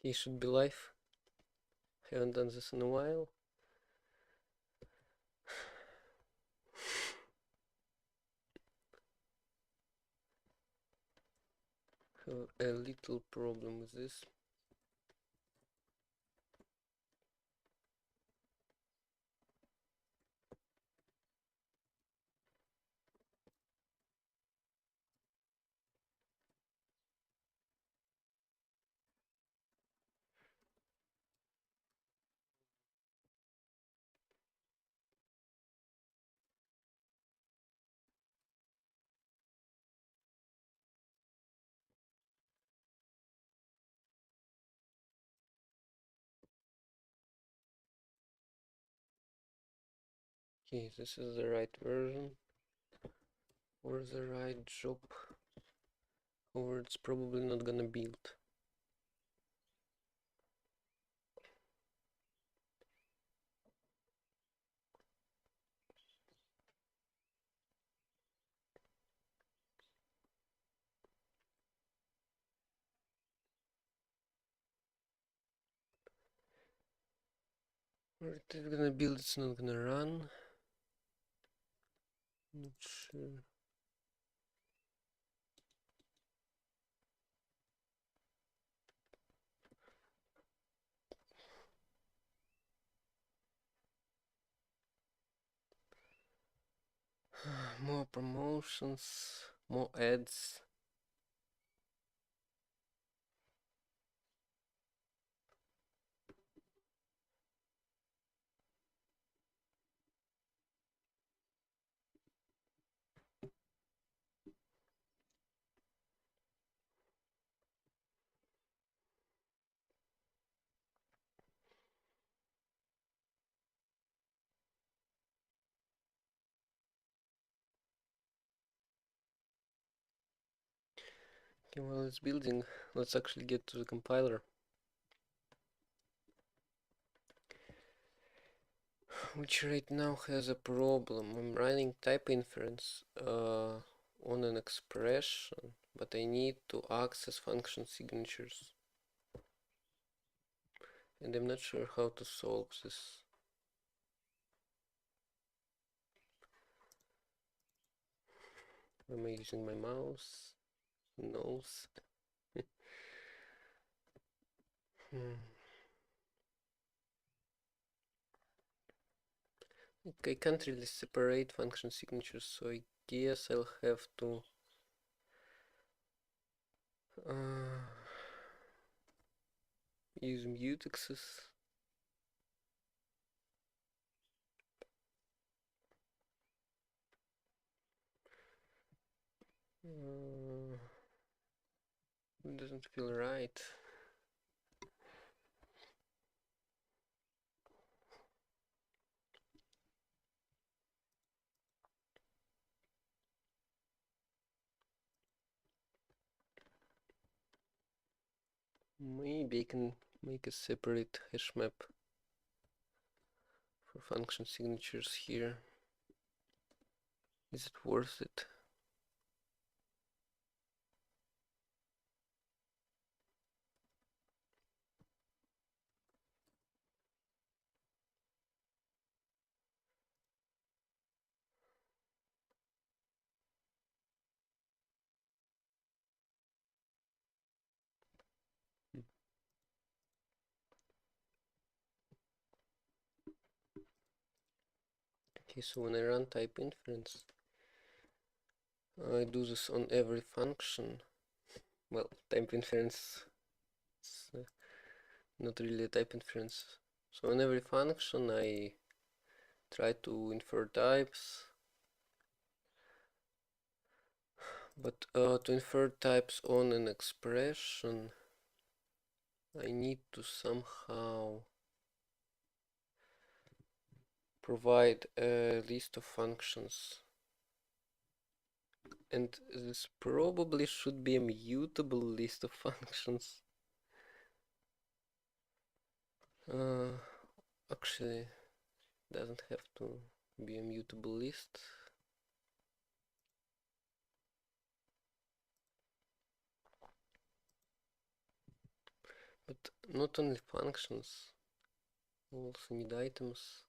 He should be live. Haven't done this in a while. Have a little problem with this. Okay, this is the right version or the right job, or it's probably not gonna build. Or it is gonna build, it's not gonna run. Not sure. More promotions, more ads. Okay, while it's building, let's actually get to the compiler, which right now has a problem. I'm running type inference on an expression, but I need to access function signatures, and I'm not sure how to solve this. Am I using my mouse? Who knows? I can't really separate function signatures, so I guess I'll have to use mutexes. It doesn't feel right. Maybe I can make a separate hash map for function signatures here. Is it worth it? Okay, so when I run type inference, I do this on every function. Well, type inference is not really a type inference. So on every function I try to infer types, but to infer types on an expression I need to somehow provide a list of functions, and this probably should be a mutable list of functions. Actually, doesn't have to be a mutable list. But not only functions, also need items.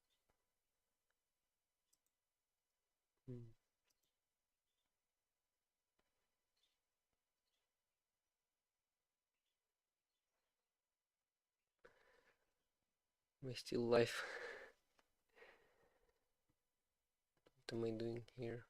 Am I still live? What am I doing here?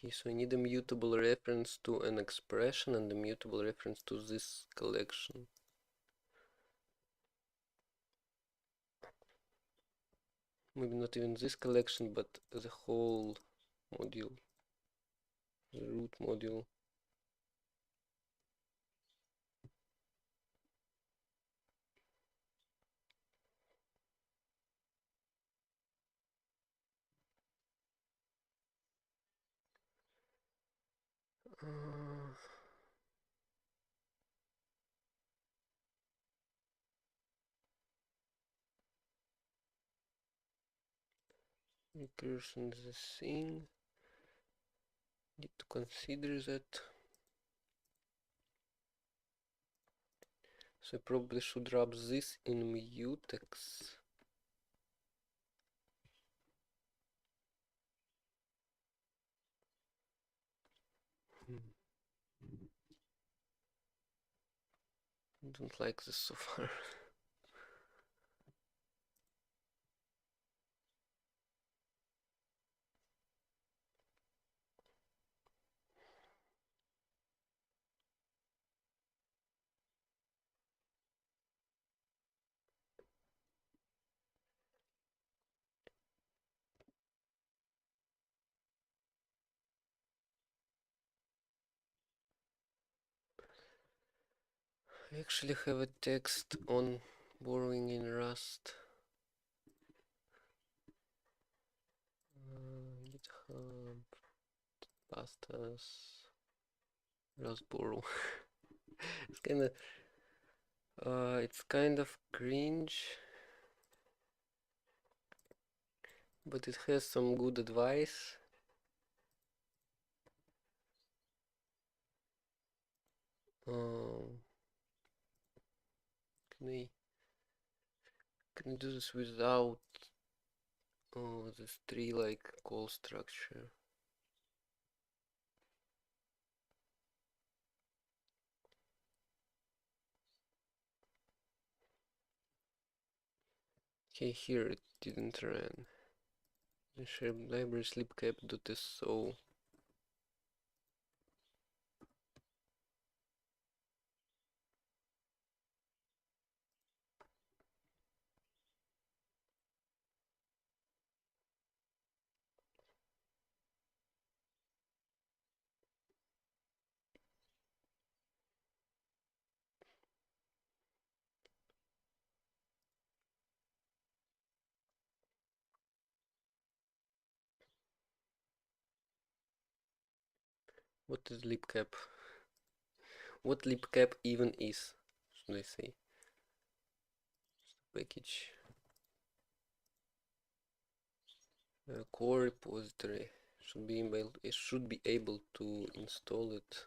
Okay, so I need a mutable reference to an expression and a mutable reference to this collection. Maybe not even this collection, but the whole module, the root module. Recursion is a thing. Need to consider that. So I probably should wrap this in mutex. I don't like this so far. I actually have a text on borrowing in Rust. GitHub, pastas, Rust borrow. It's kind of cringe, but it has some good advice. Can I do this without this tree like call structure? Okay, here it didn't run. The shared library sleepcap.so. What is libcap? What libcap even is, should I say? Package. Core repository. It should be able to install it.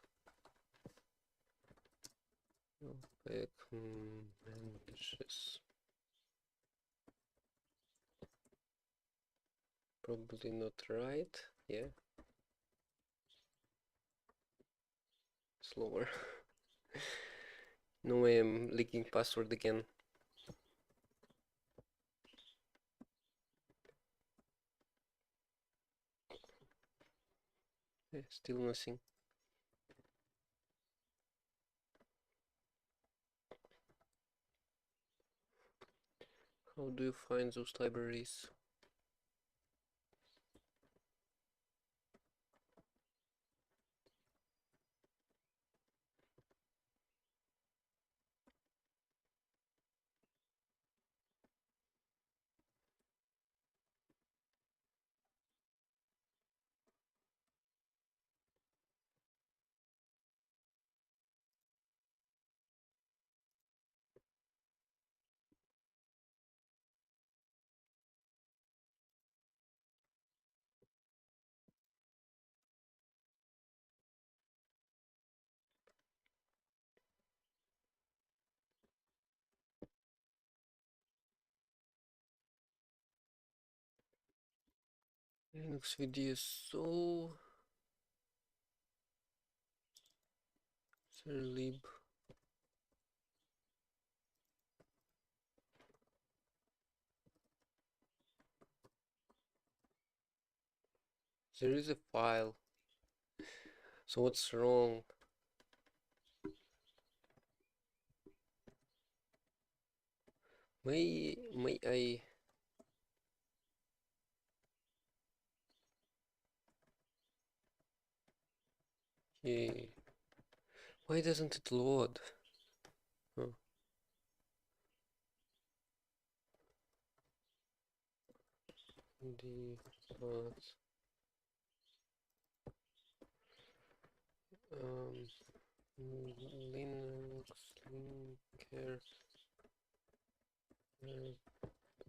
Back manages. Probably not right. Yeah. Slower. No way I'm leaking password again. Yeah, still nothing. How do you find those libraries? Linux VDSO serlib. There is a file. So what's wrong? May I? Yeah. Why doesn't it load? Huh. The path. Linux linker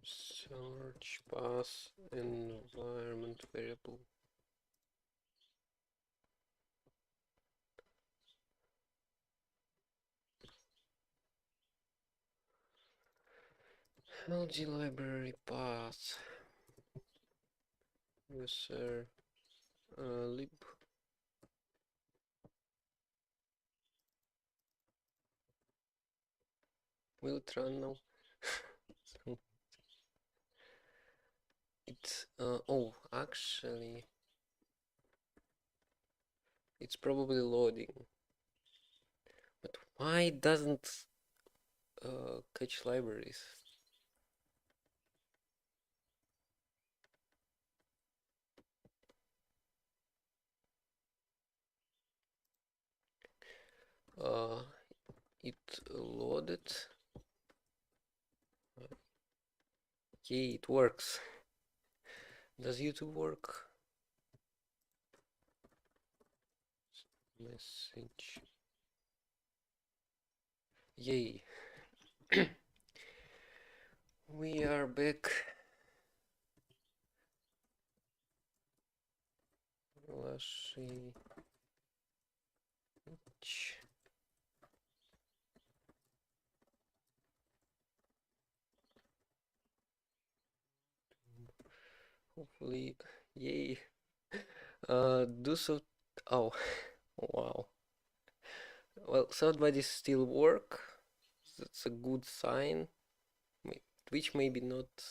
search path environment variable. LG library path user lib. Will it run now? It's oh, actually it's probably loading, but why doesn't catch libraries? uh it loaded. Okay, it works. Does YouTube work? Message. Yay. We are back. Lashy. Hopefully, yay. Do so. Oh, wow. Well, sound bodies still work. That's a good sign. Which maybe not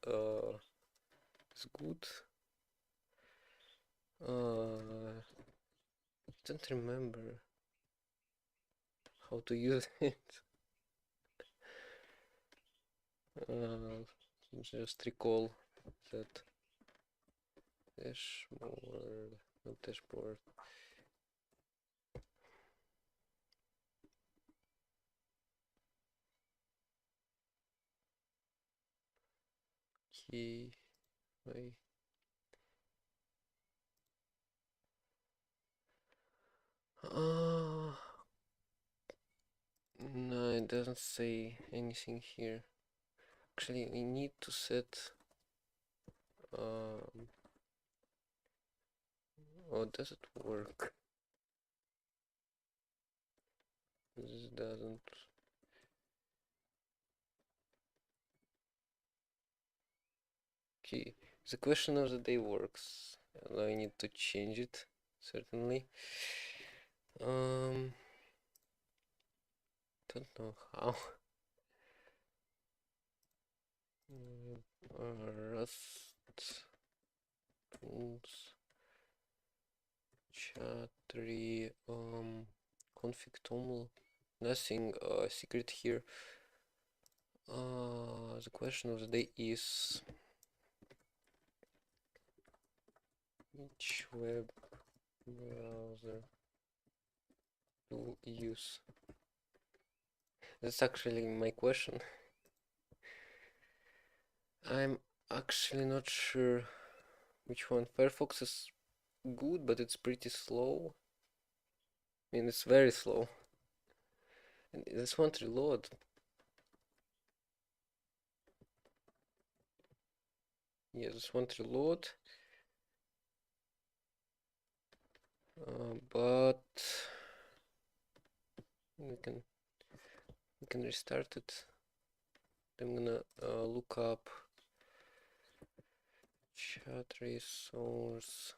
as good. I don't remember how to use it. Just recall that dashboard, not dashboard. Key. Wait. No, it doesn't say anything here. Actually, we need to set. Oh, does it work? This doesn't. Okay, the question of the day works. Now I need to change it, certainly. Don't know how. Rust tools chat3 config toml. Nothing secret here. The question of the day is which web browser to use? That's actually my question. I'm actually not sure which one. Firefox is good, but it's pretty slow. I mean, it's very slow. And this won't reload. Yeah, this won't reload. But we can restart it. I'm gonna look up chat resource.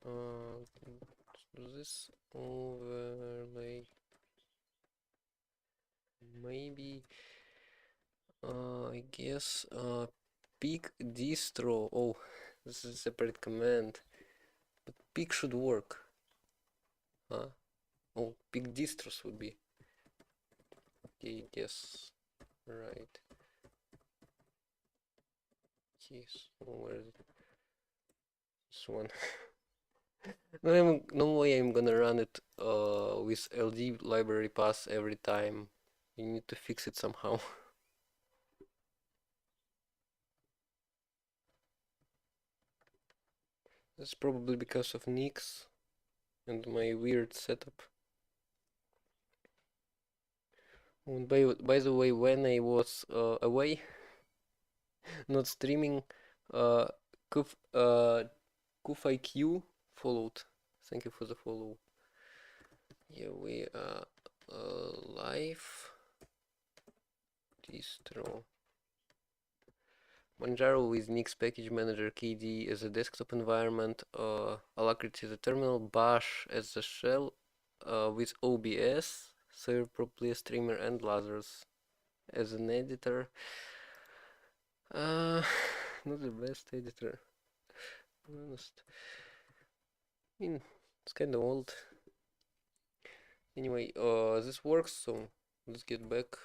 Do this overlay. Maybe I guess pick distro. Oh, this is a separate command. But pick should work. Huh? Oh, pick distros would be. Okay, guess. Right. Yes. Oh, where is it? This one. No way I'm gonna run it with LD library pass every time. You need to fix it somehow. That's probably because of Nix and my weird setup. And by the way, when I was away, not streaming, uh, Kuf, uh, KufIQ followed. Thank you for the follow. Yeah, we are live distro. Manjaro with Nix Package Manager KDE as a desktop environment, Alacrity as a terminal, Bash as a shell, with OBS, Server Properly Streamer, and Lazarus as an editor. Not the best editor, to be honest. I mean, it's kind of old. Anyway, this works, so let's get back.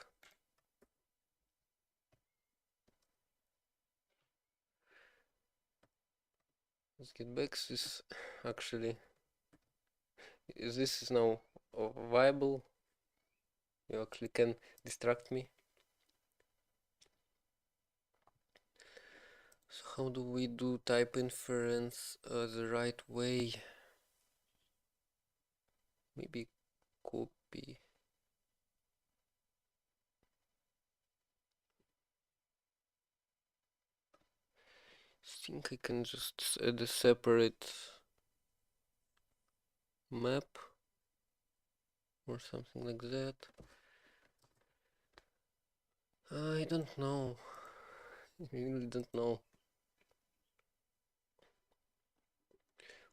Let's get back. This actually, this is now viable. You actually can distract me. So how do we do type inference the right way? Maybe copy. I think I can just add a separate map or something like that. I don't know. I really don't know.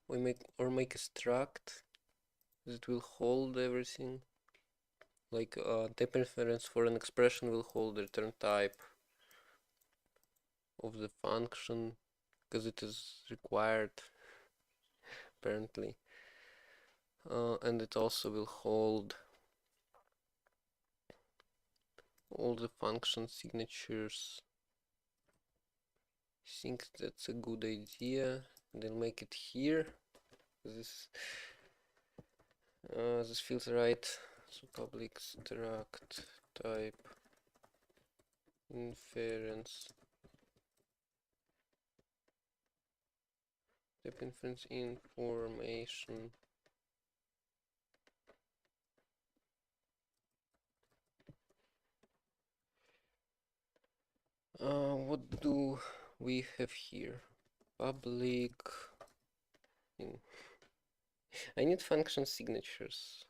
We make a struct that will hold everything. Like type inference for an expression will hold the return type of the function because it is required apparently. And it also will hold all the function signatures. I think that's a good idea. And I'll make it here. This feels right. So public struct type inference. Type inference information. What do we have here? Public. I need function signatures.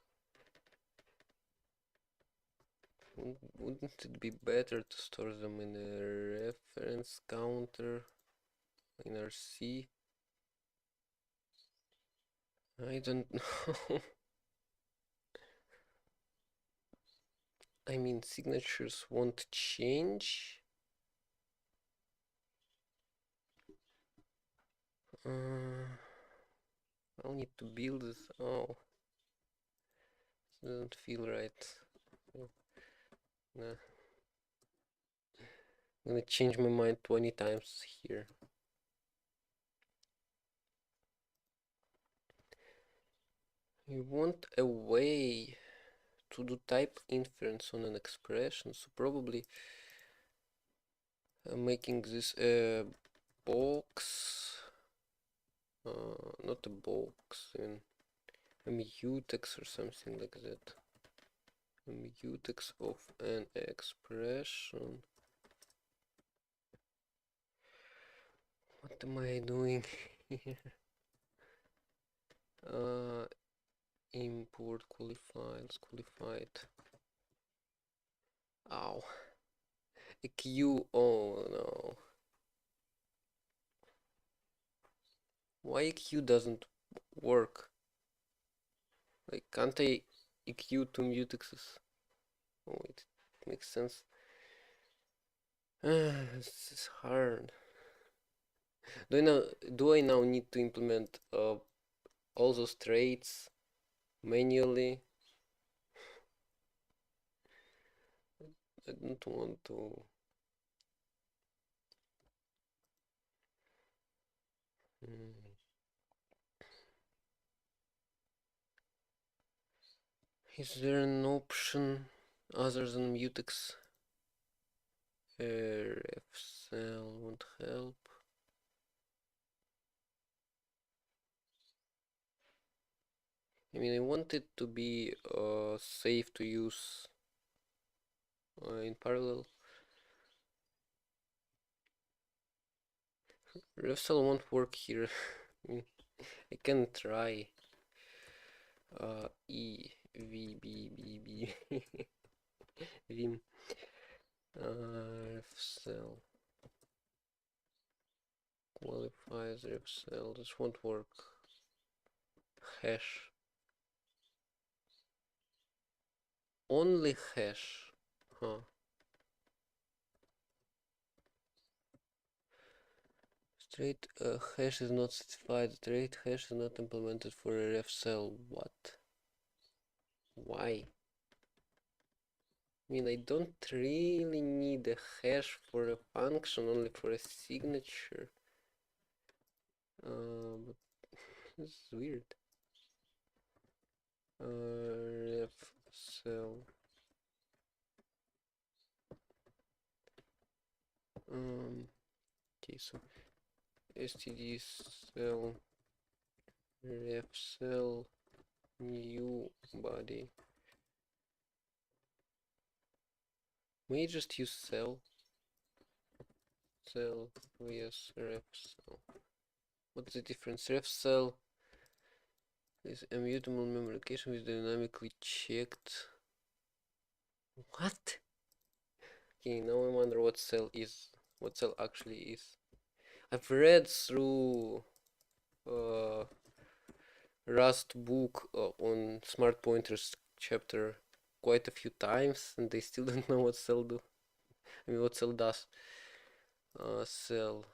Wouldn't it be better to store them in a reference counter in RC? I don't know. I mean, signatures won't change. I'll need to build this. Oh, it doesn't feel right. Nah. I'm gonna change my mind 20 times here. We want a way to do type inference on an expression, so probably making this a box, not a box, a mutex or something like that. A mutex of an expression. What am I doing here? Import qualified. Ow. A queue. Oh no. Why EQ doesn't work? Like, can't I EQ two mutexes? Oh, it makes sense. This is hard. Do I now need to implement all those traits manually? I don't want to. Hmm. Is there an option other than mutex? Ref cell won't help. I mean, I want it to be safe to use in parallel. Ref cell won't work here. I mean, I can try. E V B B B Vim ref cell qualifies ref cell. This won't work. Hash. Only hash. Huh. Straight hash is not specified. Straight hash is not implemented for a ref cell. What? Why? I mean, I don't really need a hash for a function, only for a signature. But this is weird. Ref cell. Okay, so std cell ref cell new body. We just use cell vs ref cell. What's the difference? Ref cell is immutable memory location which dynamically checked. What? Okay, now I wonder what cell is. What cell actually is. I've read through Rust book on smart pointers chapter quite a few times, and they still don't know what cell do. I mean, what cell does. Cell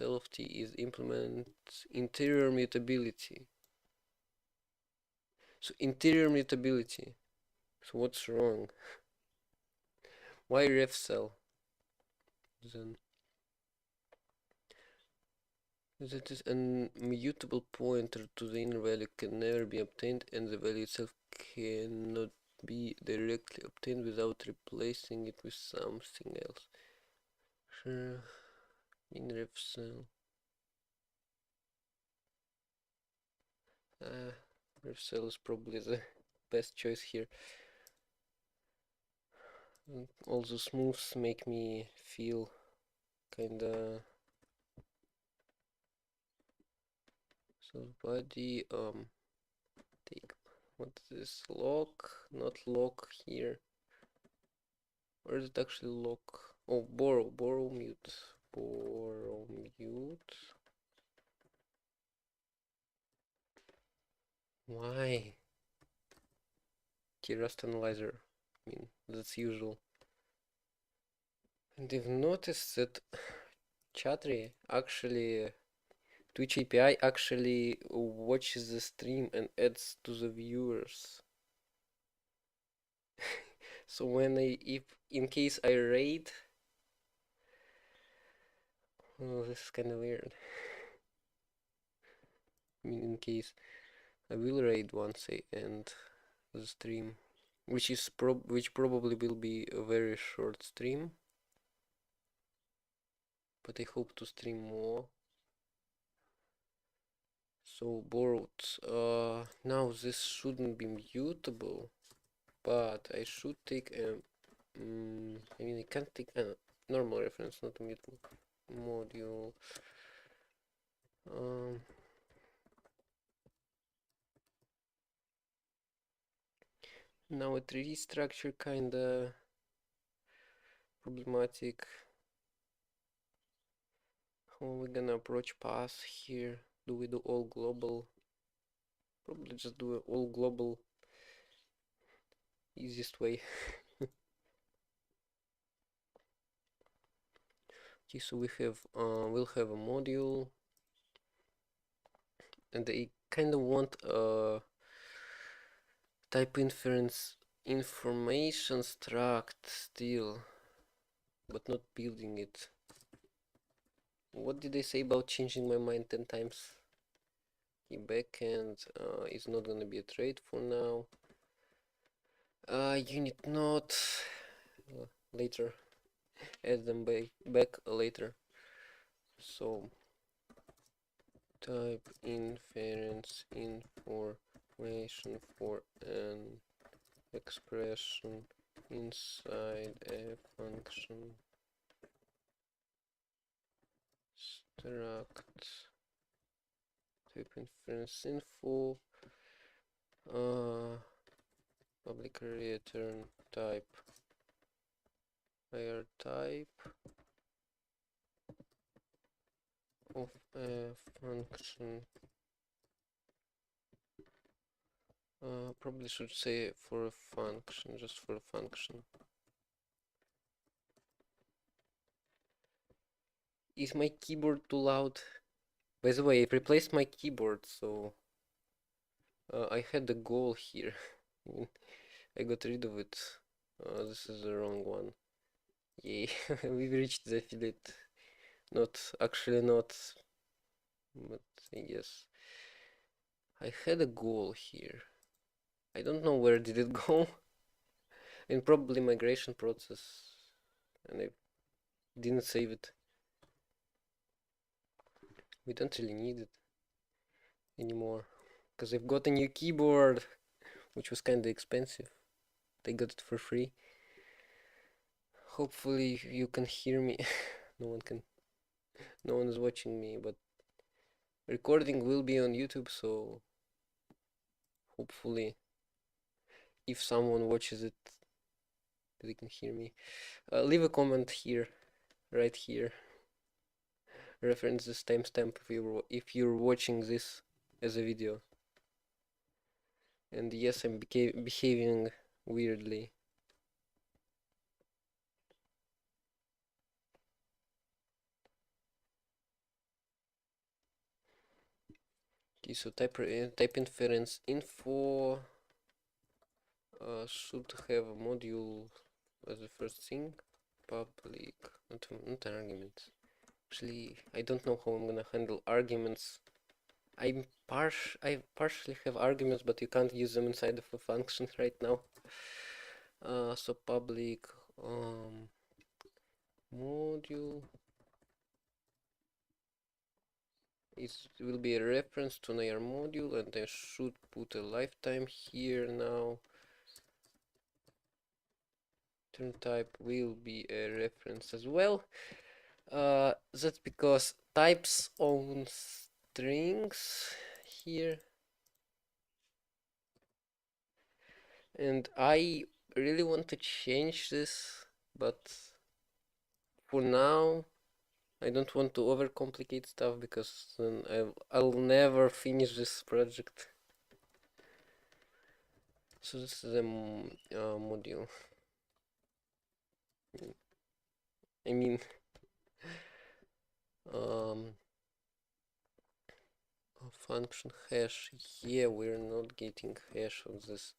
of T is implement interior mutability. So interior mutability. So what's wrong? Why ref cell? Then that is an immutable pointer to the inner value can never be obtained, and the value itself cannot be directly obtained without replacing it with something else. Sure. In ref cell. Ref cell is probably the best choice here. And all those moves make me feel kinda. So body take what's this lock, not lock here. Or is it actually lock? Oh, borrow mute. Borrow mute. Why? Okay, Rust analyzer. I mean, that's usual. And I've noticed that Chatry actually Twitch API actually watches the stream and adds to the viewers. So when if in case I raid, oh, this is kind of weird. I mean, in case I will raid once I end the stream, which probably will be a very short stream, but I hope to stream more. So borrowed. Now this shouldn't be mutable, but I should take a. I mean, I can't take a normal reference, not a mutable module. Now a 3D structure kinda problematic. How are we gonna approach path here? Do we do all global? Probably just do all global, easiest way. Okay, so we'll have a module, and I kind of want a type inference information struct still, but not building it. What did I say about changing my mind 10 times? The backend is not gonna be a trade for now. Unit node later. Add them back later. So type inference information for an expression inside a function struct type inference info public return type higher type of a function. Probably should say for a function, just for a function. Is my keyboard too loud? By the way, I replaced my keyboard, so I had a goal here. I got rid of it. This is the wrong one. Yay, we reached the affiliate. Actually not, but I guess. I had a goal here. I don't know where did it go. And probably migration process. And I didn't save it. We don't really need it anymore. Because I've got a new keyboard, which was kinda expensive. I got it for free. Hopefully you can hear me. No one is watching me, but recording will be on YouTube, so hopefully if someone watches it, they can hear me. Leave a comment here, right here. Reference this timestamp if you're watching this as a video. And yes, I'm behaving weirdly. Okay, so type inference info should have a module as the first thing. Public, not arguments. Actually, I don't know how I'm gonna handle arguments. I partially have arguments, but you can't use them inside of a function right now. So public module will be a reference to another module, and I should put a lifetime here now. Turn type will be a reference as well. That's because types own strings here, and I really want to change this, but for now I don't want to overcomplicate stuff because then I'll never finish this project. So this is a module. I mean, function hash. Yeah, we're not getting hash of this.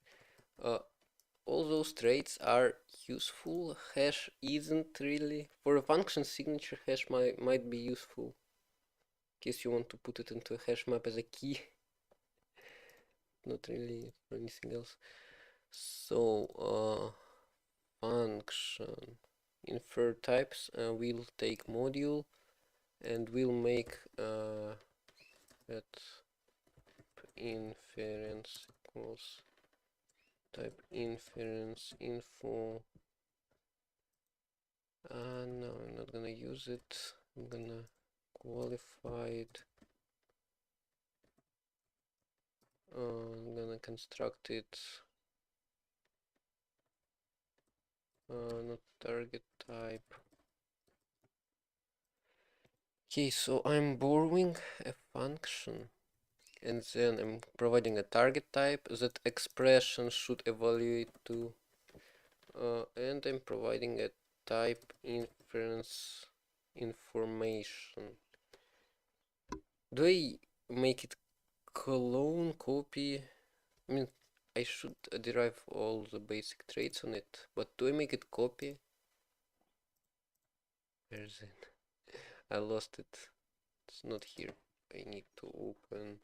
All those traits are useful. Hash isn't really. For a function signature, hash might be useful in case you want to put it into a hash map as a key. Not really for anything else. So function infer types. We'll take module and we'll make that inference equals type inference info. No, I'm not gonna use it. I'm gonna qualify it. I'm gonna construct it. Not target type. Okay, so I'm borrowing a function and then I'm providing a target type that expression should evaluate to, and I'm providing a type inference information. Do I make it clone, copy? I mean, I should derive all the basic traits on it, but do I make it copy? Where's it? I lost it. It's not here. I need to open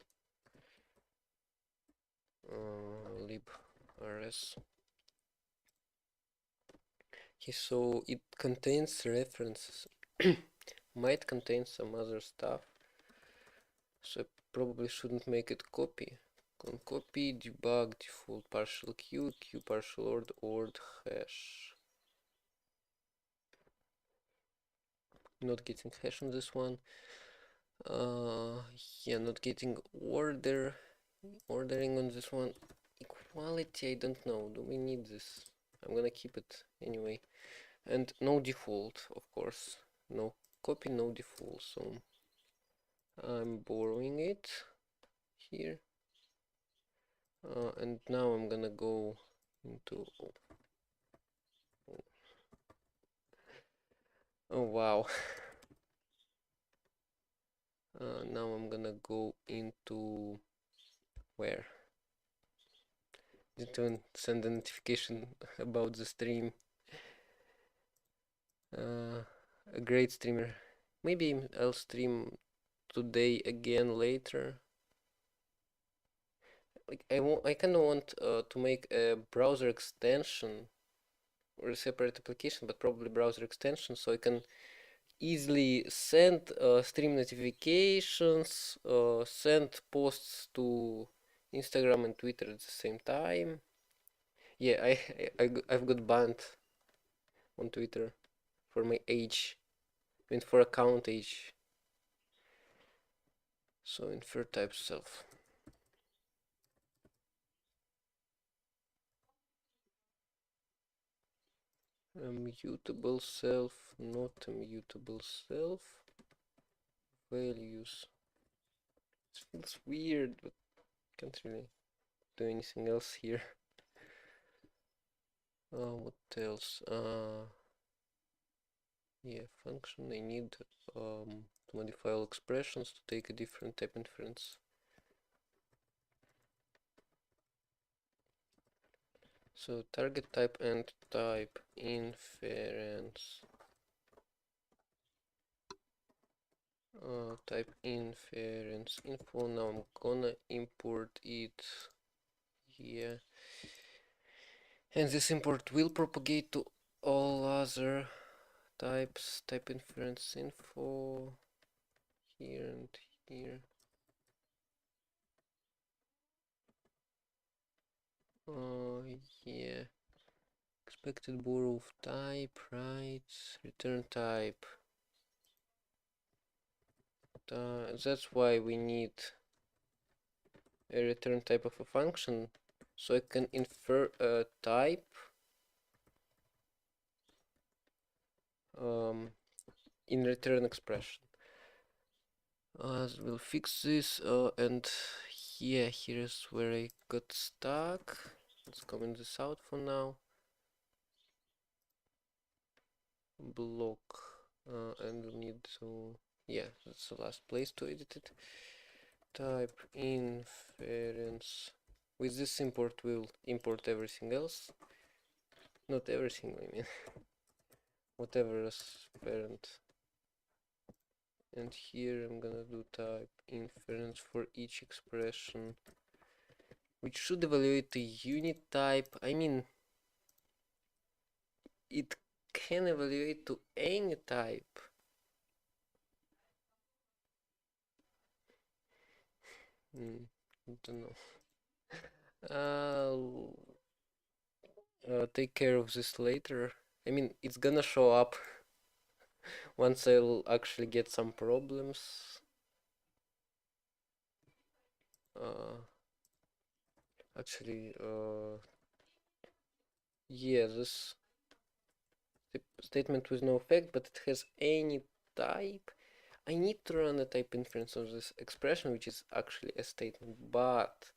librs. Okay, so it contains references. Might contain some other stuff, so I probably shouldn't make it copy. Copy, debug, default, partial q, q partial ord, hash. Not getting hash on this one. Yeah, not getting ordering on this one. Equality, I don't know. Do we need this? I'm gonna keep it anyway. And no default, of course. No copy, no default. So I'm borrowing it here. And now I'm gonna go into. Oh wow. Now I'm gonna go into where? Didn't send a notification about the stream. A great streamer. Maybe I'll stream today again later. Like I kind of want to make a browser extension or a separate application, but probably browser extension, so I can easily send stream notifications, send posts to Instagram and Twitter at the same time. Yeah, I've got banned on Twitter for my age. I mean, for account age. So infer type self. A mutable self, not a mutable self. Values. It feels weird, but can't really do anything else here. What else? Yeah, function. I need to modify all expressions to take a different type inference. So target type and type inference. Type inference info. Now I'm gonna import it here, and this import will propagate to all other types. Type inference info here and here. Yeah. Expected borrow of type, right? Return type. That's why we need a return type of a function, so I can infer a type in return expression. We'll fix this, and yeah, here's where I got stuck. Let's comment this out for now. Block, and we'll need to, yeah, that's the last place to edit it. Type inference. With this import, we'll import everything else. Not everything, I mean, whatever is parent. And here I'm gonna do type inference for each expression, which should evaluate the unit type. I mean, it can evaluate to any type. I don't know. I'll take care of this later. I mean, it's gonna show up once I'll actually get some problems. Actually, yeah, this statement with no effect, but it has any type. I need to run a type inference on this expression, which is actually a statement, but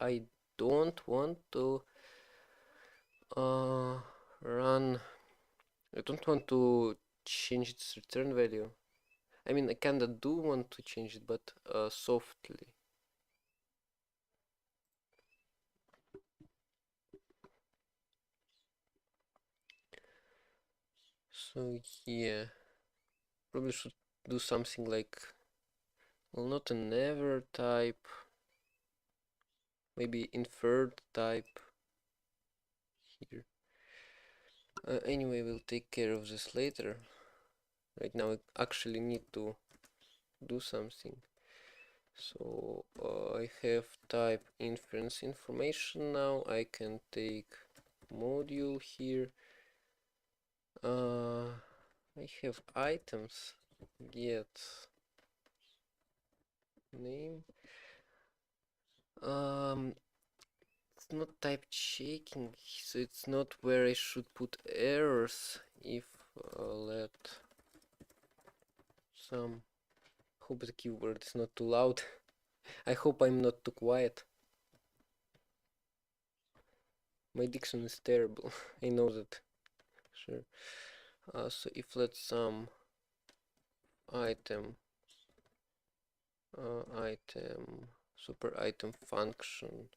I don't want to run. I don't want to change its return value. I mean, I kinda do want to change it, but softly. So yeah, probably should do something like, well, not a never type, maybe inferred type here. Anyway, we'll take care of this later. Right now, I actually need to do something. So I have type inference information now. I can take module here. I have items, get name. It's not type checking, so it's not where I should put errors. If let some, hope the keyword is not too loud. I hope I'm not too quiet. My diction is terrible. I know that. Sure. So if let some item item super item function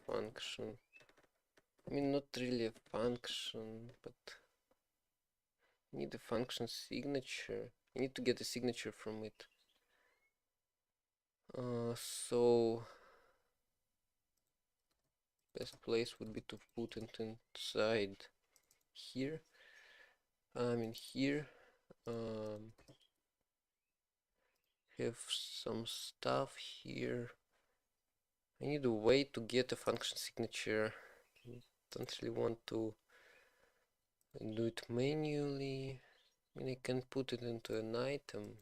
I mean, not really a function, but I need a function signature. I need to get a signature from it. So best place would be to put it inside here. I mean here. Have some stuff here. I need a way to get a function signature. Don't really want to do it manually. I mean, I can put it into an item.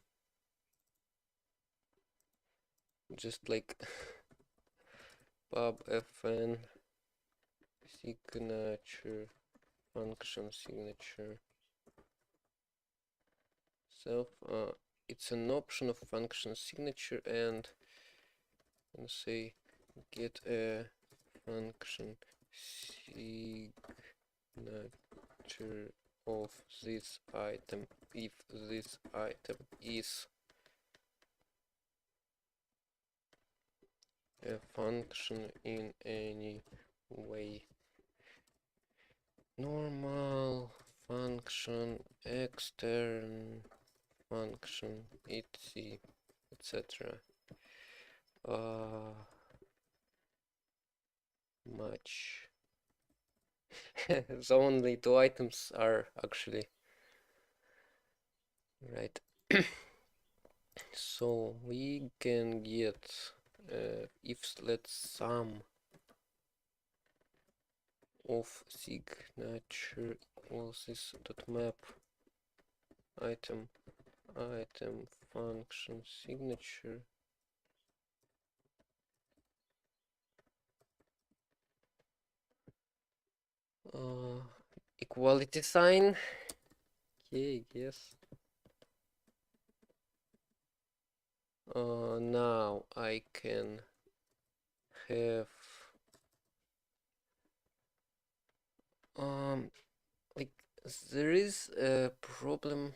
Just like pub fn signature function signature self. It's an option of function signature, and say get a function signature of this item if this item is a function in any way. Normal function, extern function, etc. Much. So only two items are actually right. So we can get if let sum of signature equals this dot map item function signature. Equality sign. Okay, yes. Now I can have like there is a problem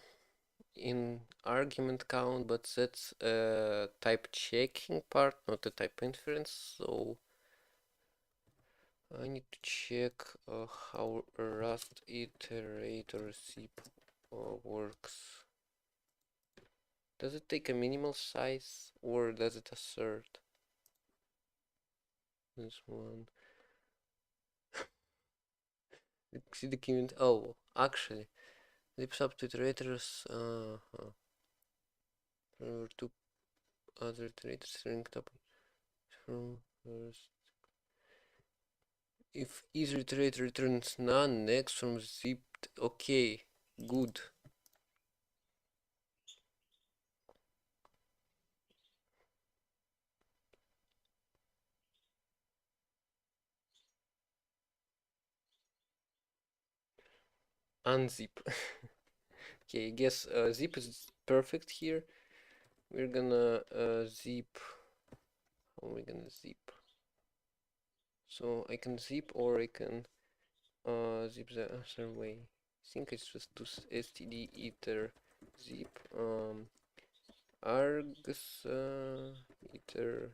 in argument count, but that's a type checking part, not a type inference. So I need to check how Rust iterator zip works. Does it take a minimal size or does it assert? This one. See the comment. Oh, actually, zips up to iterators. For two other iterators linked up from first. If either iterator returns none, next from zipped. Okay, good. Unzip. Okay, I guess zip is perfect here. We're gonna zip. How are we gonna zip? So I can zip or I can zip the other way. I think it's just to std iter zip args iter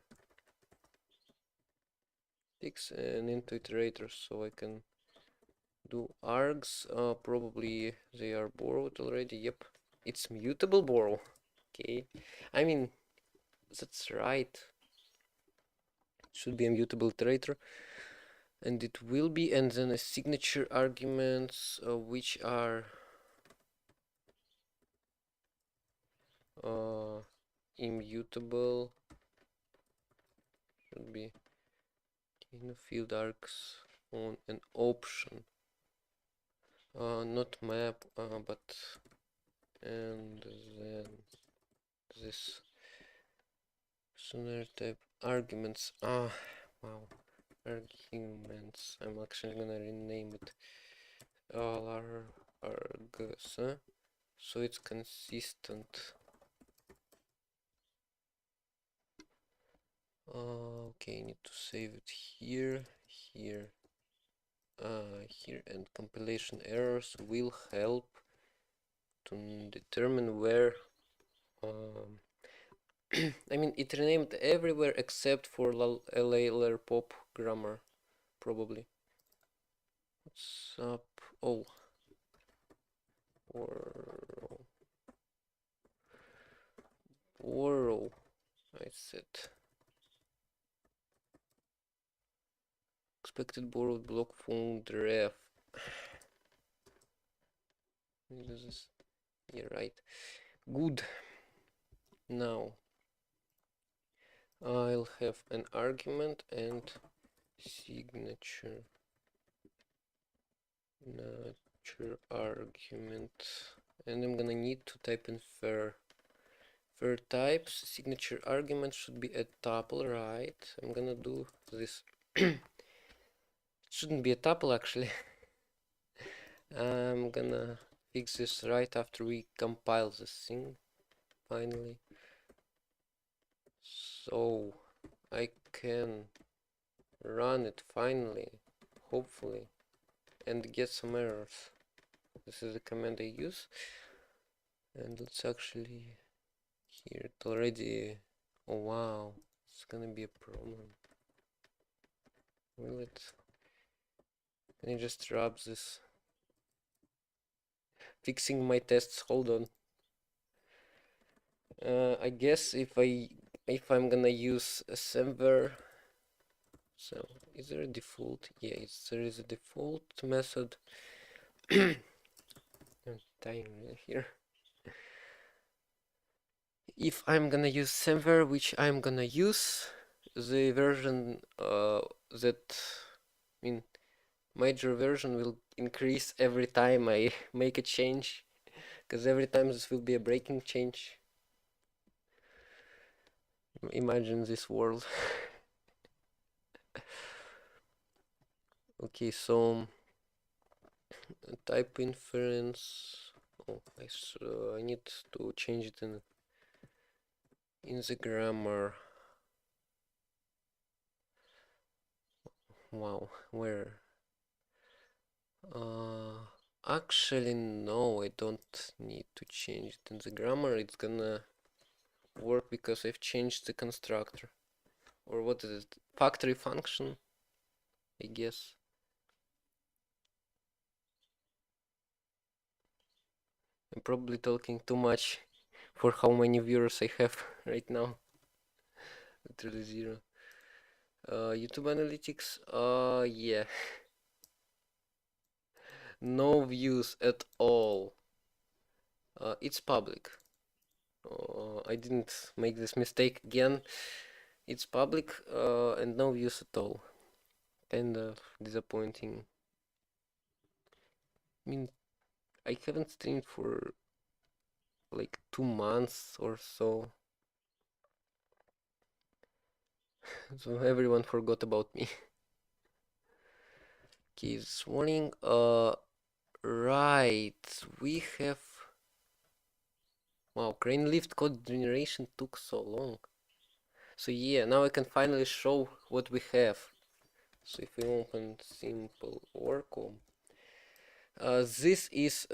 fix and into iterators, so I can do args. Probably they are borrowed already. Yep, it's mutable borrow. Okay, I mean that's right. It should be a mutable iterator, and it will be. And then a signature arguments, which are immutable. Should be in field args on an option. Not map, but and then this sooner type arguments. Wow, arguments. I'm actually gonna rename it args, so it's consistent. Okay, I need to save it here, here, and compilation errors will help to determine where. I mean, it renamed everywhere except for LA pop grammar, probably. What's up? Oh, borrow. I said expected borrowed block found ref. This is, yeah, right. Good. Now I'll have an argument and signature argument, and I'm gonna need to type in fur types. Signature argument should be a tuple, right? I'm gonna do this. It shouldn't be a tuple actually. I'm gonna fix this right after we compile this thing finally, so I can run it finally, hopefully, and get some errors. This is the command I use, and let's actually hear it already. Oh wow, it's gonna be a problem. Will it? Can I just rub this? Fixing my tests, hold on. I guess if I'm gonna use a semver, so is there a default? Yeah, there is a default method. I'm dying here. If I'm gonna use semver, which I'm gonna use, the version that, I mean, major version will increase every time I make a change, because every time this will be a breaking change. Imagine this world. Okay, so type inference. Oh, I need to change it in the grammar. Wow, where? Actually, no, I don't need to change it in the grammar. It's gonna work because I've changed the constructor. Or what is it? Factory function, I guess. I'm probably talking too much for how many viewers I have right now. Literally zero. YouTube analytics, yeah. No views at all. It's public. I didn't make this mistake again. It's public, and no views at all. Kind of disappointing. I mean, I haven't streamed for like 2 months or so. So everyone forgot about me. Okay, this morning, right, we have Wow, crane lift code generation took so long. So yeah, now I can finally show what we have. So if we open simple Oracle, this is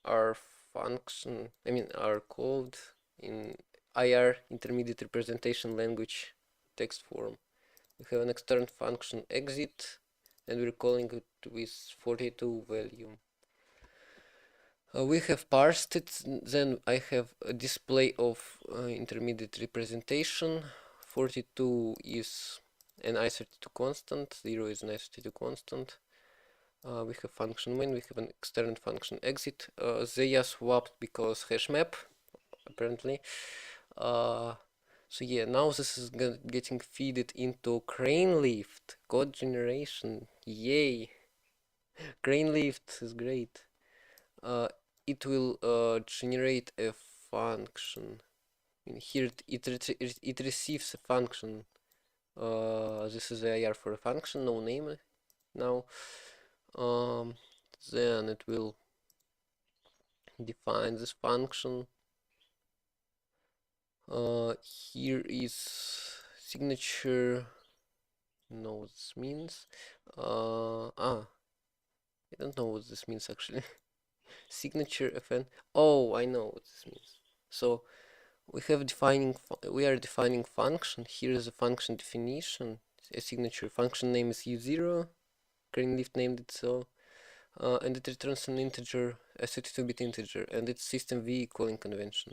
our function, I mean our code in IR, intermediate representation language text form. We have an external function exit, and we're calling it with 42 value. We have parsed it, then I have a display of intermediate representation. 42 is an i32 constant, 0 is an i32 constant. We have function main, we have an external function exit. They are swapped because hash map, apparently. So yeah, now this is getting feeded into crane lift code generation. Yay! Crane lift is great. Uh, it will generate a function. In here it receives a function. This is the IR for a function, no name now. Then it will define this function. Here is signature. No, what this means. I don't know what this means actually. Signature FN. Oh, I know what this means. So we are defining function. Here is a function definition. A signature function name is u0. Lift named it so, and it returns an integer, a 32-bit integer, and it's system v calling convention.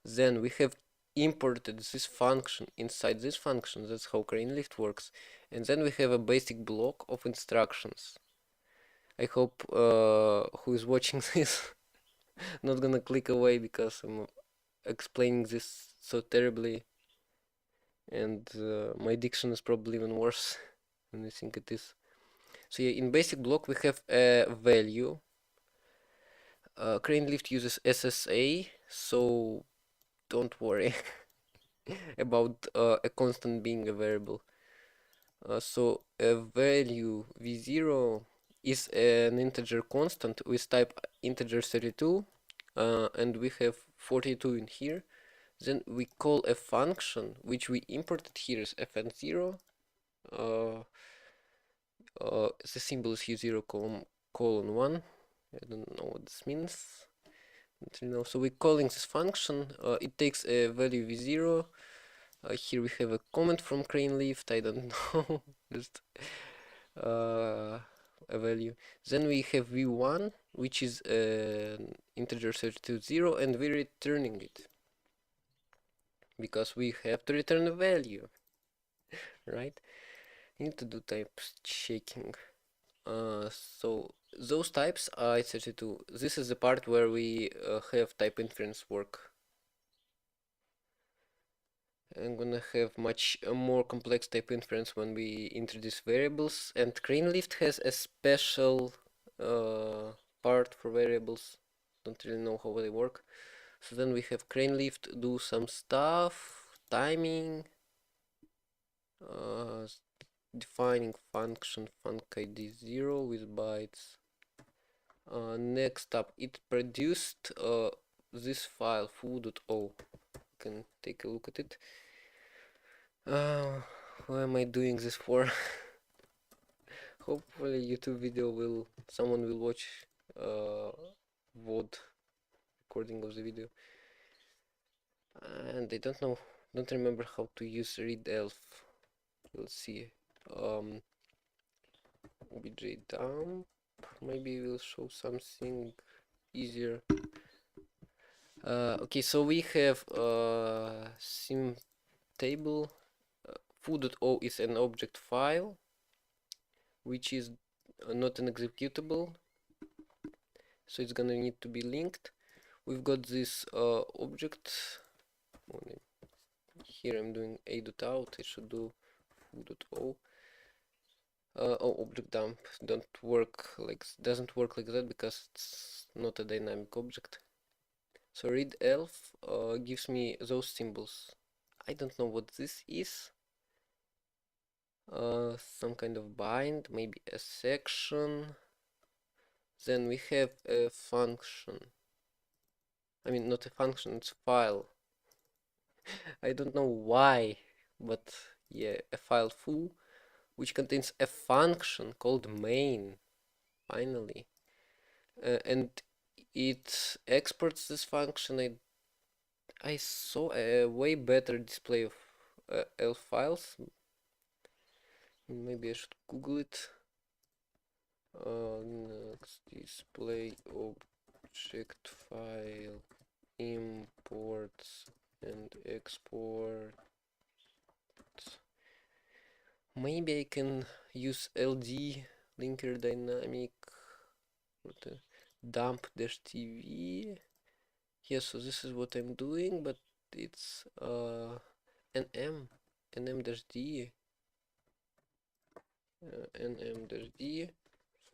Then we have imported this function inside this function. That's how lift works. And then we have a basic block of instructions. I hope who is watching this not gonna click away because I'm explaining this so terribly, and my diction is probably even worse than I think it is. So yeah, in basic block we have a value. Crane lift uses SSA, so don't worry about a constant being a variable. So a value v0 is an integer constant with type integer 32, and we have 42 in here. Then we call a function which we imported here is fn0. The symbol is u0 colon 1. I don't know what this means. So we're calling this function. It takes a value v0. Here we have a comment from crane lift. I don't know. Just a value. Then we have v1, which is an integer 32 0, and we're returning it because we have to return a value, right? Need to do type checking. So those types are i32. This is the part where we have type inference work. I'm gonna have much more complex type inference when we introduce variables, and crane lift has a special part for variables. Don't really know how they work. So then we have crane lift do some stuff, timing, defining function func id 0 with bytes. Next up, it produced this file foo.o. You can take a look at it. Why am I doing this for? Hopefully YouTube video someone will watch VOD recording of the video. And I don't remember how to use readelf. We'll see. Obj dump, maybe we'll show something easier. Okay, so we have sim table. Foo.o is an object file which is not an executable, so it's gonna need to be linked. We've got this object. Here I'm doing a.out. I should do foo.o. Object dump doesn't work like that because it's not a dynamic object. So readelf gives me those symbols. I don't know what this is. Some kind of bind, maybe a section. Then we have a function. I mean, not a function, it's a file. I don't know why, but yeah, a file foo, which contains a function called main, finally. And it exports this function. I saw a way better display of elf files. Maybe I should Google it. Next, display object file, imports and export. Maybe I can use LD linker dynamic dump dash tv. Yeah, so this is what I'm doing, but it's nm nm dash d nm dash d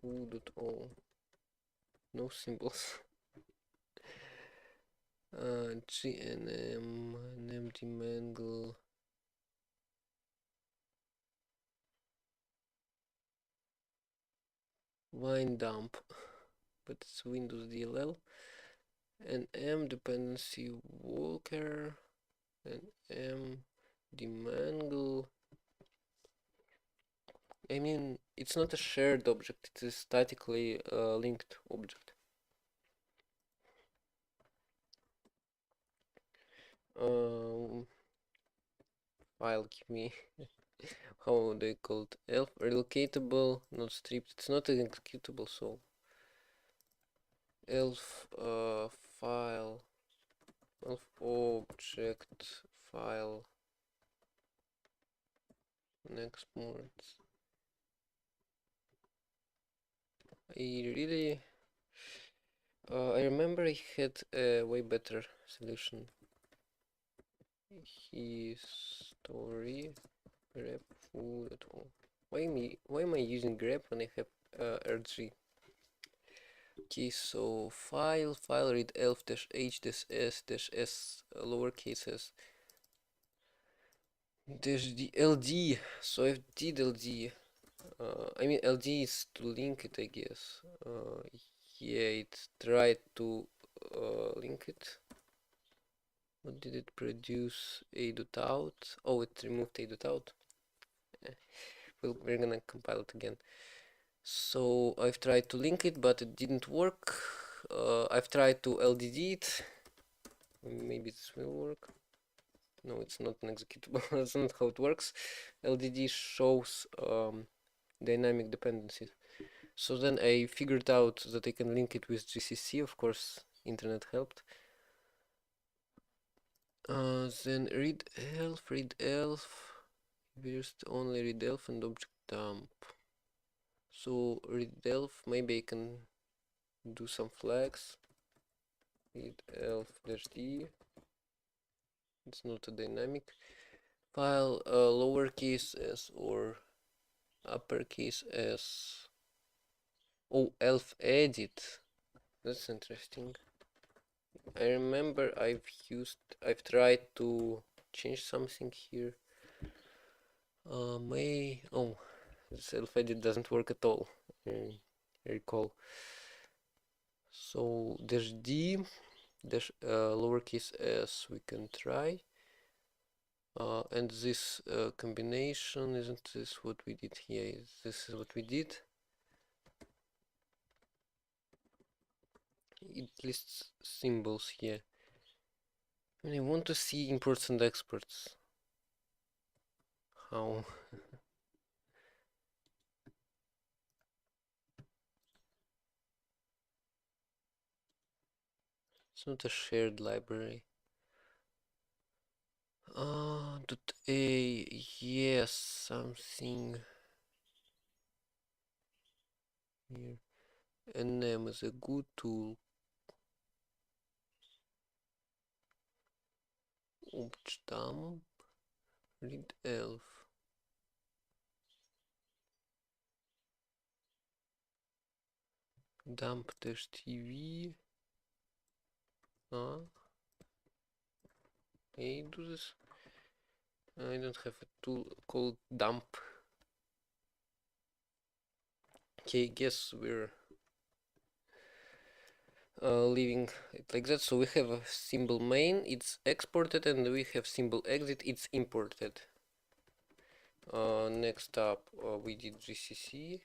foo.o, no symbols. gnm empty mangle wine dump, but it's Windows DLL. nm dependency walker, nm demangle. I mean, it's not a shared object, it is statically linked object. File, give me how they called elf relocatable, not stripped. It's not an executable, so elf file, elf object file, next words. I remember I had a way better solution. History grep foo at all. Why am I using grep when I have rg? Okay, so file read elf dash h dash s lowercase s dash d ld. So I did ld. I mean ld is to link it, I guess. Yeah, it tried to link it. What did it produce? A dot out. Oh, it removed a dot out. We're gonna compile it again. So I've tried to link it, but it didn't work. I've tried to LDD it. Maybe this will work. No, it's not an executable. That's not how it works. LDD shows dynamic dependencies. So then I figured out that I can link it with GCC. Of course, internet helped. Then read elf. First only read elf and object dump. So read elf. Maybe I can do some flags. Read elf dash d. It's not a dynamic file. Lowercase s or uppercase s. Oh, elf edit. That's interesting. I remember I've tried to change something here. Oh, this elf edit doesn't work at all. I recall. So dash d dash lowercase s we can try. And this combination, isn't this what we did here? This is what we did. It lists symbols here. And I want to see imports and exports. How? It's not a shared library. .a, yes, something here. nm is a good tool. Oops, dump, read elf. Dump dash tv. I do this. I don't have a tool called dump. Okay, guess we're leaving it like that. So we have a symbol main, it's exported, and we have symbol exit, it's imported. Next up, we did GCC.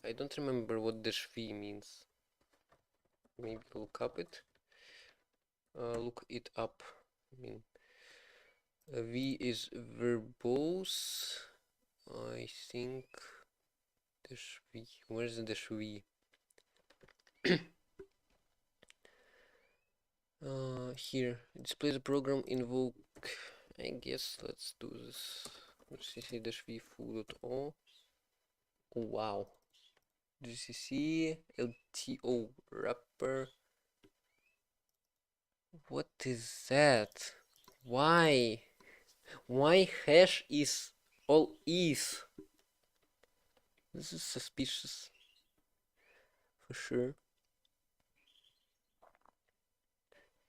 I don't remember what dash v means. Maybe look up it. Look it up. I mean, v is verbose. I think dash v. Where's the dash v? Here, display the program invoke. I guess let's do this. GCC dash v foo.o. Oh, wow. GCC LTO wrapper. What is that? Why? Why hash is all is? This is suspicious. For sure.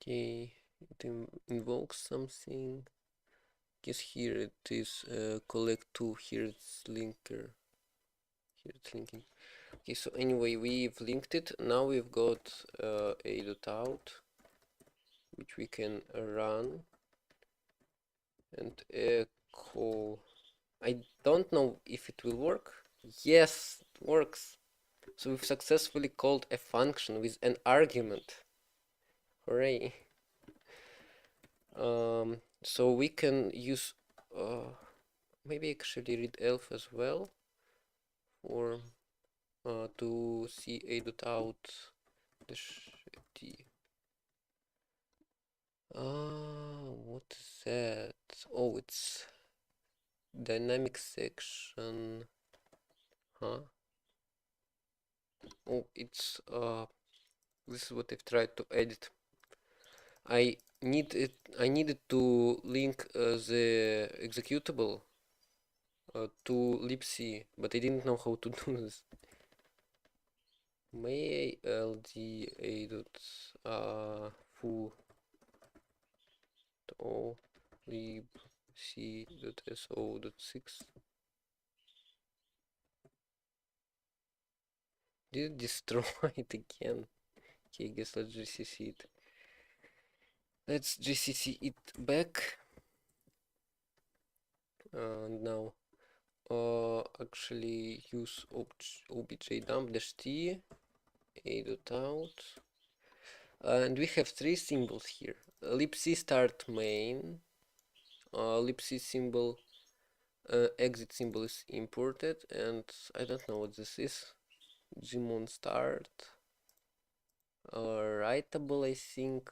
Okay, it invokes something. Guess here it is collect to, here it's linker. Here it's linking. Okay, so anyway, we've linked it. Now we've got a.out, which we can run and echo. I don't know if it will work. Yes, it works. So we've successfully called a function with an argument. Hooray. So we can use maybe actually read elf as well for to see a.out dash t. What is that? Oh, it's dynamic section. Huh? Oh, it's this is what I've tried to edit. I needed to link the executable to libc, but I didn't know how to do this. May ld a dot foo o libc dot so dot 6. Did it destroy it again? Okay, I guess let's gcc it. Let's gcc it back. Now actually use obj dump dash t a.out, and we have three symbols here. Libc start main, libc symbol, exit symbol is imported, and I don't know what this is. Gmon start, writable, I think.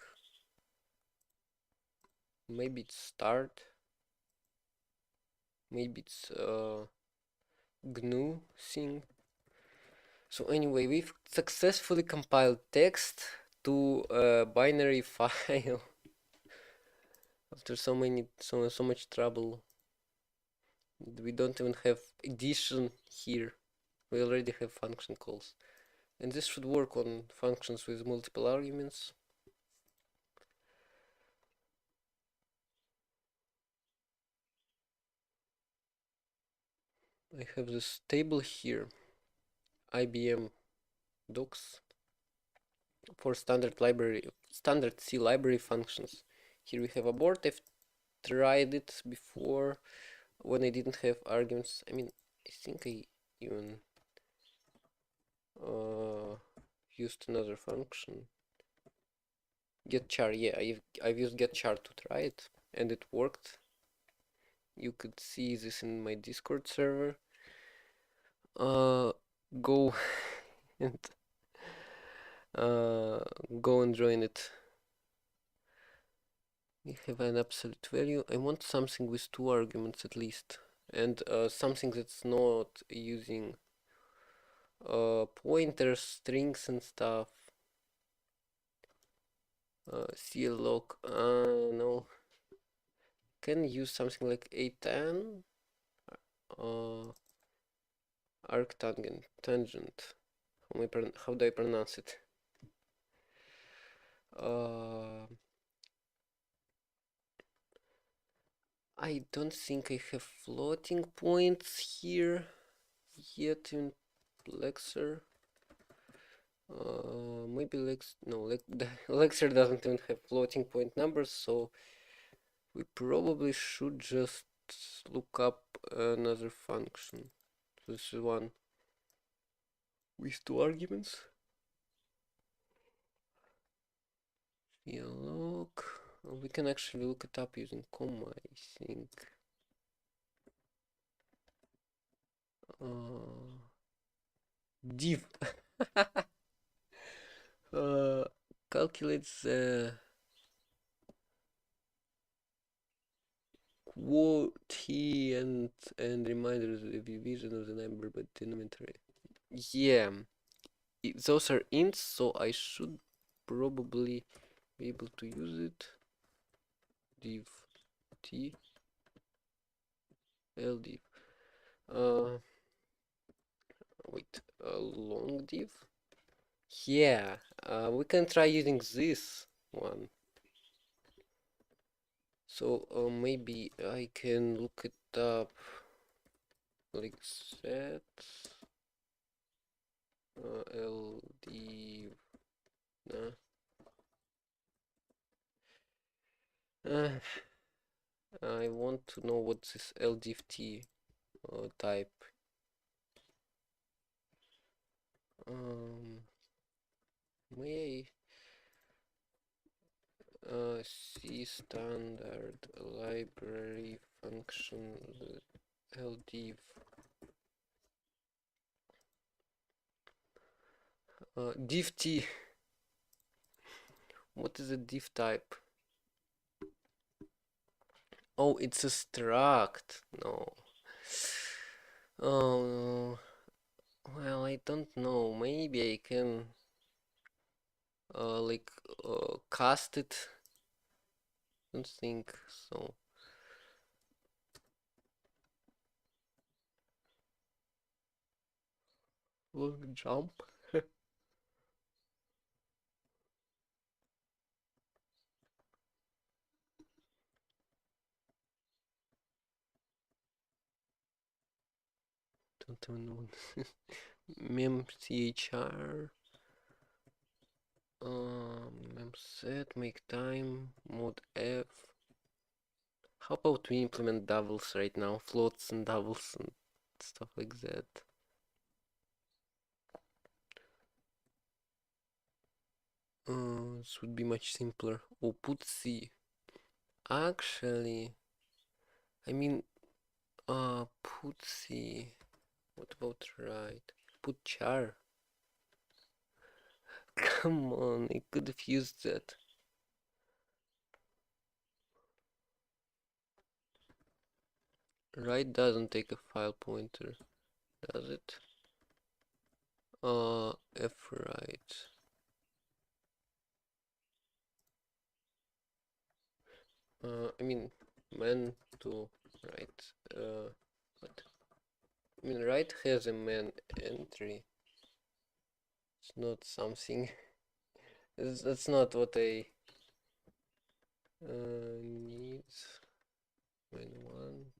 Maybe it's start. Maybe it's GNU thing. So anyway, we've successfully compiled text to a binary file after so much trouble. We don't even have addition here. We already have function calls, and this should work on functions with multiple arguments. I have this table here, IBM docs for standard C library functions. Here we have abort. I've tried it before when I didn't have arguments. I mean, I think I even used another function. Getchar, yeah, I've used getchar to try it, and it worked. You could see this in my Discord server. Go and go and join it. We have an absolute value. I want something with two arguments at least, and something that's not using pointers, strings, and stuff. CLOC. No. Can use something like a10. Arctangent. How do I pronounce it? I don't think I have floating points here yet in Plexer. Maybe the Lexer doesn't even have floating point numbers, so we probably should just look up another function. So this is one with two arguments. Dialog. We can actually look it up using comma, I think. Div calculates the quotient and reminders the division of the number by denominator. Yeah, those are ints, so I should probably be able to use it. Div t ldiv. Wait, long div. Yeah, we can try using this one. So maybe I can look it up like that. LD. Nah. I want to know what this LDFT type. May I C standard library function LDIV. DivT. What is a div type? Oh, it's a struct. No. Oh, well, I don't know. Maybe I can like cast it. Don't think so. Long jump. Don't even know. memchr. Memset, make time, mode F. How about we implement doubles right now? Floats and doubles and stuff like that. This would be much simpler. Oh, put C. Actually, I mean, put C. What about right? Put char. Come on, I could have used that. Right doesn't take a file pointer, does it? F right. I mean, man to right. What? I mean, right has a man entry. It's not something. That's not what I need. Man one.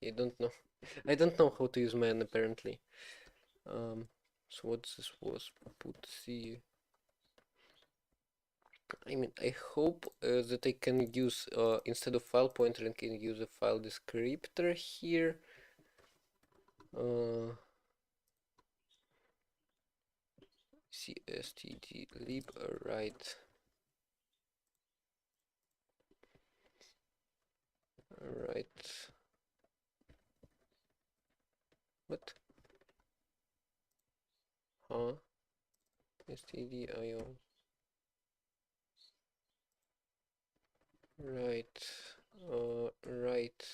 I don't know. I don't know how to use man apparently. So what this was? Put C. I mean, I hope that I can use instead of file pointer, I can use a file descriptor here. Cstd lib right. Right. What? Huh? stdio. Right. Right.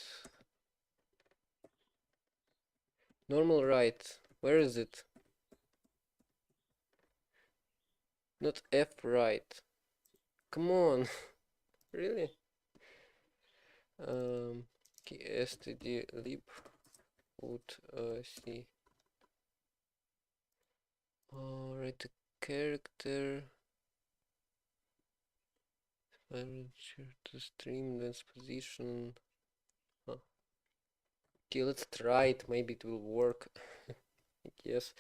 Normal right. Where is it? Not F right. Come on. Really? Std lib put c. Write a character. Share to stream lens position. Huh. Okay, let's try it. Maybe it will work. I guess.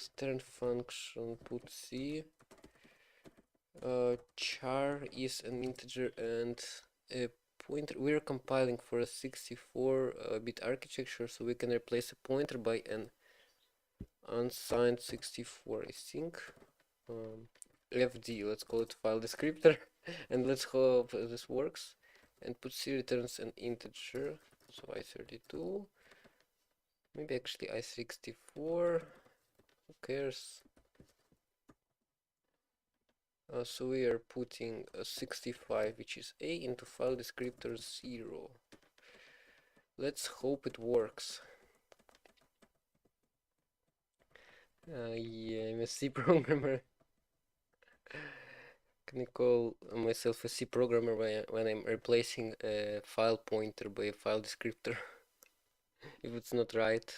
extern function put c. Char is an integer and a pointer. We're compiling for a 64-bit architecture, so we can replace a pointer by an unsigned 64, I think. FD, let's call it file descriptor, and let's hope this works. And put c returns an integer, so i32. Maybe actually i64. Who cares? So we are putting a 65, which is a, into file descriptor 0. Let's hope it works. Yeah, I'm a C programmer. Can I call myself a C programmer when I'm replacing a file pointer by a file descriptor? If it's not right.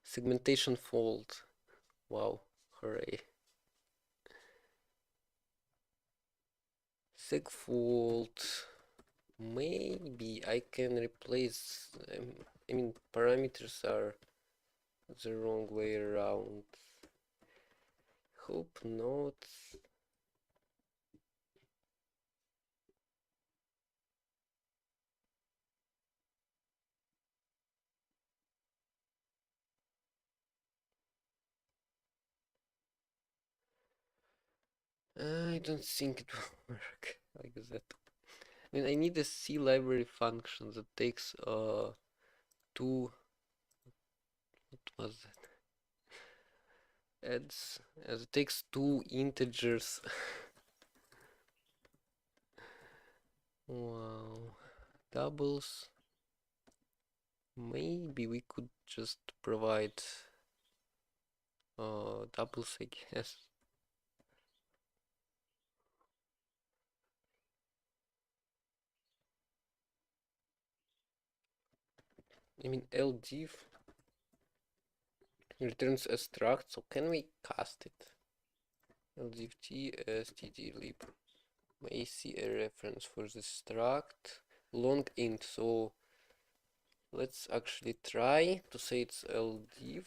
Segmentation fault. Wow, hooray. Seg fault. Maybe I can replace. I mean, parameters are the wrong way around. Hope not. I don't think it will work like that. I mean, I need a C library function that takes two. What was that? Adds as it takes two integers. Wow, doubles. Maybe we could just provide doubles, I guess. I mean, ldiv returns a struct, so can we cast it? ldiv t stdlib may see a reference for the struct long int, so let's actually try to say it's ldiv.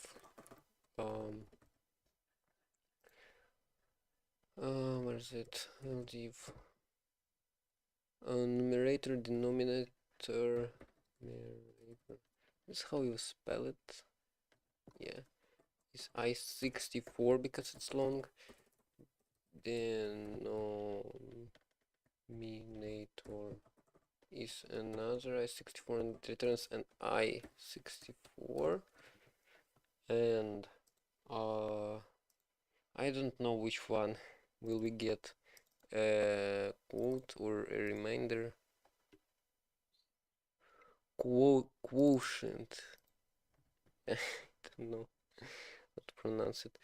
Where is it? ldiv numerator denominator. This is how you spell it. Yeah, it's i64 because it's long. Denominator is another i64 and it returns an i64, and I don't know which one will we get, a quote or a remainder. Quotient. I don't know how to pronounce it.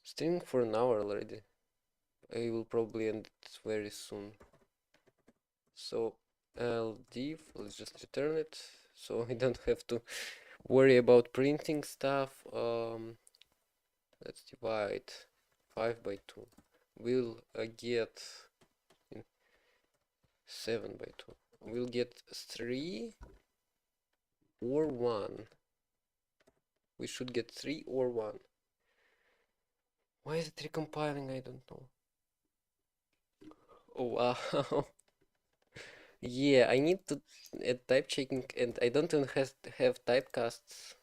Streaming for an hour already. I will probably end it very soon. So ldiv, let's just return it so I don't have to worry about printing stuff. Let's divide 5 by 2. We'll get 7 by 2. We'll get 3 or 1. We should get 3 or 1. Why is it recompiling? I don't know. Oh wow. Yeah, I need to add type checking, and I don't even have typecasts.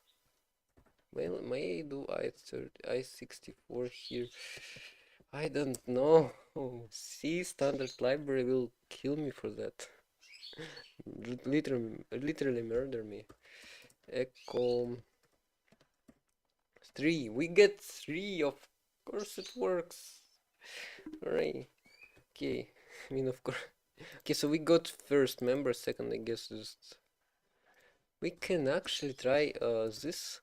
Well, may I do i64 here? I don't know. C standard library will kill me for that. Literally murder me. Echo 3. We get 3. Of course it works. Hooray. Okay. I mean, of course. Okay, so we got first member, second, I guess, just. We can actually try this.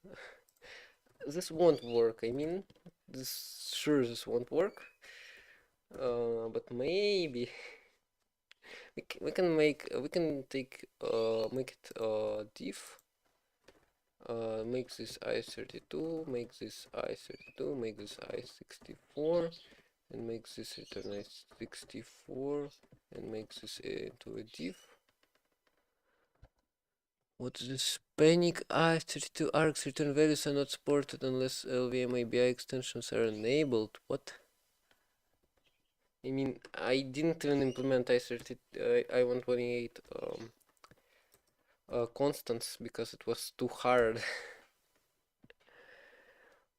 This won't work. I mean, this won't work. But maybe we can make make it div. Make this i32, make this i32, make this i64, and make this return i64, and make this into a div. What's this? Panic I32 args return values are not supported unless LVM ABI extensions are enabled. What? I mean, I didn't even implement I128 constants because it was too hard.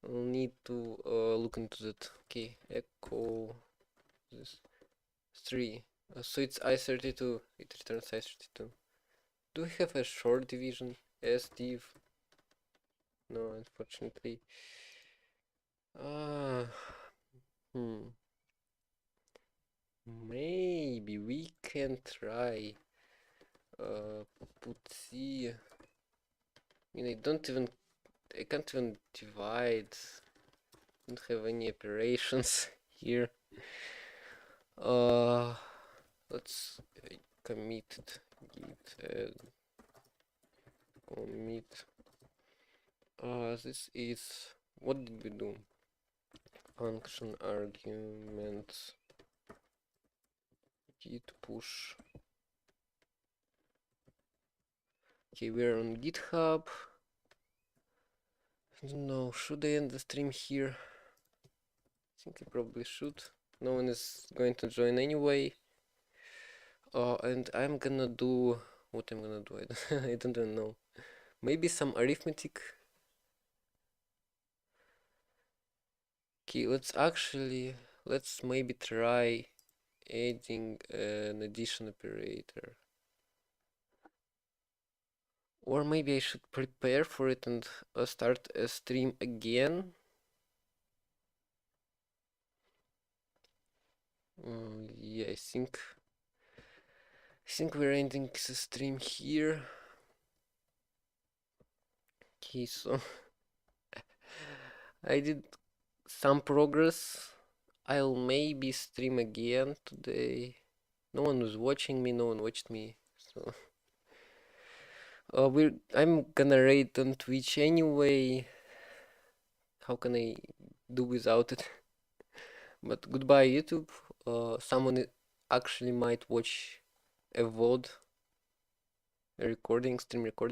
I'll need to look into that. Okay, echo this 3. So it's I32. It returns I32. Do we have a short division as div? No, unfortunately. Ah, maybe we can try put C. I mean, I can't even divide. Don't have any operations here. Let's commit git add commit. This is, what did we do? Function arguments git push. Okay, we're on GitHub. I don't know, should I end the stream here? I think I probably should. No one is going to join anyway. And I'm gonna do what I'm gonna do. I don't even know. Maybe some arithmetic. Okay, let's maybe try adding an addition operator. Or maybe I should prepare for it and start a stream again. Yeah, I think we're ending the stream here. Okay, so I did some progress. I'll maybe stream again today. No one was watching me, no one watched me, so I'm gonna raid on Twitch anyway. How can I do without it? But goodbye YouTube. Someone actually might watch a VOD, a recording, stream recording.